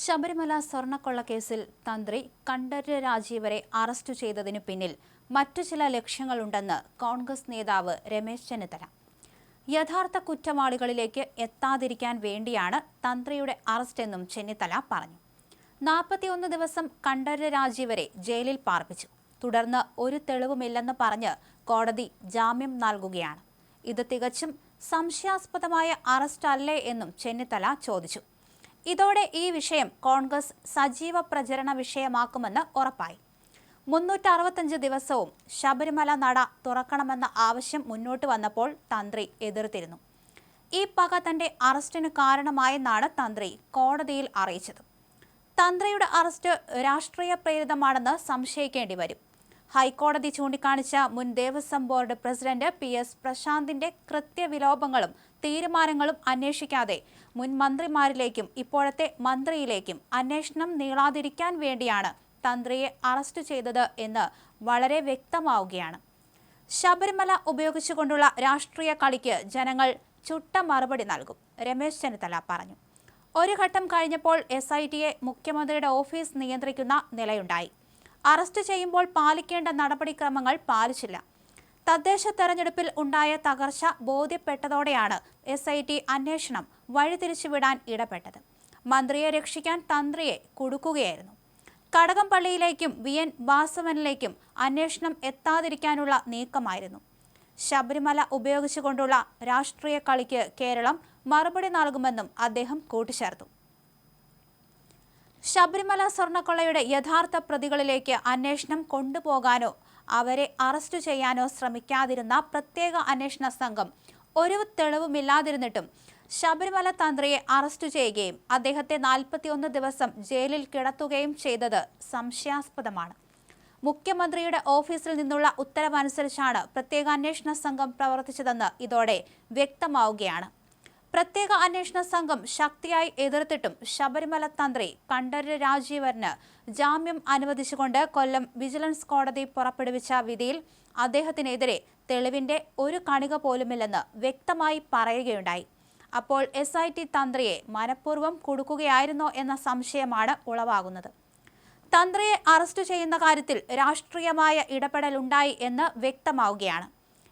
ശബരിമല സ്വർണ്ണക്കൊള്ളക്കേസിൽ തന്ത്രി കണ്ഠരര് രാജീവരെ അറസ്റ്റ് ചെയ്തതിനു പിന്നിൽ മറ്റു ചില ലക്ഷ്യങ്ങളുണ്ടെന്ന് കോൺഗ്രസ് നേതാവ് രമേശ് ചെന്നിത്തല. യഥാർത്ഥ കുറ്റവാളികളിലേക്ക് എത്താതിരിക്കാൻ വേണ്ടിയാണ് തന്ത്രിയുടെ അറസ്റ്റെന്നും ചെന്നിത്തല പറഞ്ഞു. 41 ദിവസം കണ്ഠരര് രാജീവരെ ജയിലിൽ പാർപ്പിച്ചു. തുടർന്ന് ഒരു തെളിവുമില്ലെന്ന് പറഞ്ഞ് കോടതി ജാമ്യം നൽകുകയാണ്. ഇത് തികച്ചും സംശയാസ്പദമായ അറസ്റ്റ് അല്ലേ എന്നും ചെന്നിത്തല ചോദിച്ചു. ഇതോടെ ഈ വിഷയം കോൺഗ്രസ് സജീവ പ്രചരണ വിഷയമാക്കുമെന്ന് ഉറപ്പായി. 365 ദിവസവും ശബരിമല നട തുറക്കണമെന്ന ആവശ്യം മുന്നോട്ട് വന്നപ്പോൾ തന്ത്രി എതിർത്തിരുന്നു. ഈ പക തന്റെ അറസ്റ്റിന് കാരണമായെന്നാണ് തന്ത്രി കോടതിയിൽ അറിയിച്ചത്. തന്ത്രിയുടെ അറസ്റ്റ് രാഷ്ട്രീയ പ്രേരിതമാണെന്ന് സംശയിക്കേണ്ടി വരും. ഹൈക്കോടതി ചൂണ്ടിക്കാണിച്ച മുൻ ദേവസ്വം ബോർഡ് പ്രസിഡന്റ് PS പ്രശാന്തിന്റെ കൃത്യവിലോപങ്ങളും തീരുമാനങ്ങളും അന്വേഷിക്കാതെ മുൻ മന്ത്രിമാരിലേക്കും ഇപ്പോഴത്തെ മന്ത്രിയിലേക്കും അന്വേഷണം നീളാതിരിക്കാൻ വേണ്ടിയാണ് തന്ത്രിയെ അറസ്റ്റ് ചെയ്തത് എന്ന് വളരെ വ്യക്തമാവുകയാണ്. ശബരിമല ഉപയോഗിച്ചുകൊണ്ടുള്ള രാഷ്ട്രീയ കളിക്ക് ജനങ്ങൾ ചുട്ട മറുപടി നൽകും, രമേശ് ചെന്നിത്തല പറഞ്ഞു. ഒരു ഘട്ടം കഴിഞ്ഞപ്പോൾ SITയെ മുഖ്യമന്ത്രിയുടെ ഓഫീസ് നിയന്ത്രിക്കുന്ന നിലയുണ്ടായി. അറസ്റ്റ് ചെയ്യുമ്പോൾ പാലിക്കേണ്ട നടപടിക്രമങ്ങൾ പാലിച്ചില്ല. തദ്ദേശ തെരഞ്ഞെടുപ്പിൽ ഉണ്ടായ തകർച്ച ബോധ്യപ്പെട്ടതോടെയാണ് SIT അന്വേഷണം വഴിതിരിച്ചുവിടാൻ ഇടപെട്ടത്. മന്ത്രിയെ രക്ഷിക്കാൻ തന്ത്രിയെ കുടുക്കുകയായിരുന്നു. കടകംപള്ളിയിലേക്കും VN വാസവനിലേക്കും അന്വേഷണം എത്താതിരിക്കാനുള്ള നീക്കമായിരുന്നു. ശബരിമല ഉപയോഗിച്ചുകൊണ്ടുള്ള രാഷ്ട്രീയ കളിക്ക് കേരളം മറുപടി നൽകുമെന്നും അദ്ദേഹം കൂട്ടിച്ചേർത്തു. ശബരിമല സ്വർണ്ണക്കൊള്ളയുടെ യഥാർത്ഥ പ്രതികളിലേക്ക് അന്വേഷണം കൊണ്ടുപോകാനോ അവരെ അറസ്റ്റ് ചെയ്യാനോ ശ്രമിക്കാതിരുന്ന പ്രത്യേക അന്വേഷണ സംഘം ഒരു തെളിവുമില്ലാതിരുന്നിട്ടും ശബരിമല തന്ത്രിയെ അറസ്റ്റ് ചെയ്യുകയും അദ്ദേഹത്തെ 41 ദിവസം ജയിലിൽ കിടത്തുകയും ചെയ്തത് സംശയാസ്പദമാണ്. മുഖ്യമന്ത്രിയുടെ ഓഫീസിൽ നിന്നുള്ള ഉത്തരവനുസരിച്ചാണ് പ്രത്യേക അന്വേഷണ സംഘം പ്രവർത്തിച്ചതെന്ന് ഇതോടെ വ്യക്തമാവുകയാണ്. പ്രത്യേക അന്വേഷണ സംഘം ശക്തിയായി എതിർത്തിട്ടും ശബരിമല തന്ത്രി കണ്ഠരര് രാജീവരന് ജാമ്യം അനുവദിച്ചുകൊണ്ട് കൊല്ലം വിജിലൻസ് കോടതി പുറപ്പെടുവിച്ച വിധിയിൽ അദ്ദേഹത്തിനെതിരെ തെളിവിന്റെ ഒരു കണിക പോലുമില്ലെന്ന് വ്യക്തമായി പറയുകയുണ്ടായി. അപ്പോൾ SIT തന്ത്രിയെ മനഃപൂർവ്വം കുടുക്കുകയായിരുന്നോ എന്ന സംശയമാണ് ഉളവാകുന്നത്. തന്ത്രിയെ അറസ്റ്റ് ചെയ്യുന്ന കാര്യത്തിൽ രാഷ്ട്രീയമായ ഇടപെടലുണ്ടായി എന്ന് വ്യക്തമാവുകയാണ്.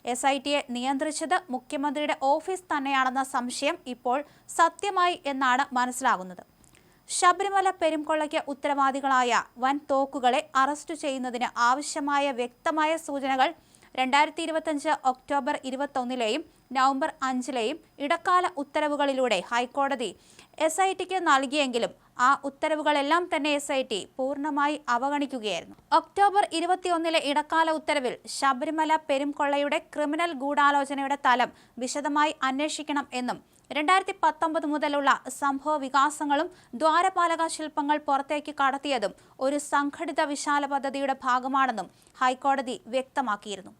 SITയെ നിയന്ത്രിച്ചത് മുഖ്യമന്ത്രിയുടെ ഓഫീസ് തന്നെയാണെന്ന സംശയം ഇപ്പോൾ സത്യമായി എന്നാണ് മനസ്സിലാകുന്നത്. ശബരിമല പെരുംകൊള്ളയ്ക്ക് ഉത്തരവാദികളായ വൻ തോക്കുകളെ അറസ്റ്റ് ചെയ്യുന്നതിന് ആവശ്യമായ വ്യക്തമായ സൂചനകൾ 2025 ഒക്ടോബർ 21 നവംബർ 5 ഇടക്കാല ഉത്തരവുകളിലൂടെ ഹൈക്കോടതി SITക്ക് നൽകിയെങ്കിലും ആ ഉത്തരവുകളെല്ലാം തന്നെ SIT പൂർണ്ണമായി അവഗണിക്കുകയായിരുന്നു. ഒക്ടോബർ 21 ഇടക്കാല ഉത്തരവിൽ ശബരിമല പെരുംകൊള്ളയുടെ ക്രിമിനൽ ഗൂഢാലോചനയുടെ തലം വിശദമായി അന്വേഷിക്കണം എന്നും 2019 മുതലുള്ള സംഭവ വികാസങ്ങളും ദ്വാരപാലക ശില്പങ്ങൾ പുറത്തേക്ക് കടത്തിയതും ഒരു സംഘടിത വിശാല പദ്ധതിയുടെ ഭാഗമാണെന്നും ഹൈക്കോടതി വ്യക്തമാക്കിയിരുന്നു.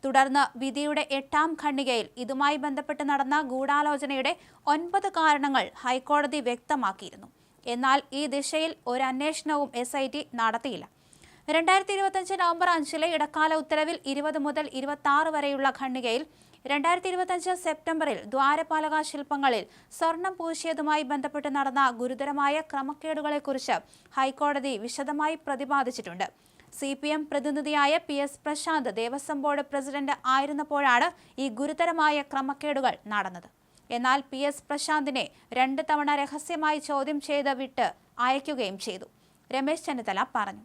തുടർന്ന് വിധിയുടെ 8ാം ഖണ്ഡികയിൽ ഇതുമായി ബന്ധപ്പെട്ട് നടന്ന ഗൂഢാലോചനയുടെ 9 കാരണങ്ങൾ ഹൈക്കോടതി വ്യക്തമാക്കിയിരുന്നു. എന്നാൽ ഈ ദിശയിൽ ഒരു അന്വേഷണവും SIT നടത്തിയില്ല. 2025 നവംബർ 5 ഇടക്കാല ഉത്തരവിൽ 20 മുതൽ 26 വരെയുള്ള ഖണ്ഡികയിൽ 2025 സെപ്റ്റംബറിൽ ദ്വാരപാലക ശില്പങ്ങളിൽ സ്വർണം പൂശിയതുമായി ബന്ധപ്പെട്ട് നടന്ന ഗുരുതരമായ ക്രമക്കേടുകളെക്കുറിച്ച് ഹൈക്കോടതി വിശദമായി പ്രതിപാദിച്ചിട്ടുണ്ട്. CPM പ്രതിനിധിയായ PS Prasanth Devaswom board president ആയിരുന്നപ്പോഴാണ് ഈ ഗുരുതരമായ ക്രമക്കേടുകൾ നടന്നത്. എന്നാൽ PS പ്രശാന്തിനെ 2 തവണ രഹസ്യമായി ചോദ്യം ചെയ്ത് വിട്ട് അയക്കുകയും ചെയ്തു, രമേശ് ചെന്നിത്തല പറഞ്ഞു.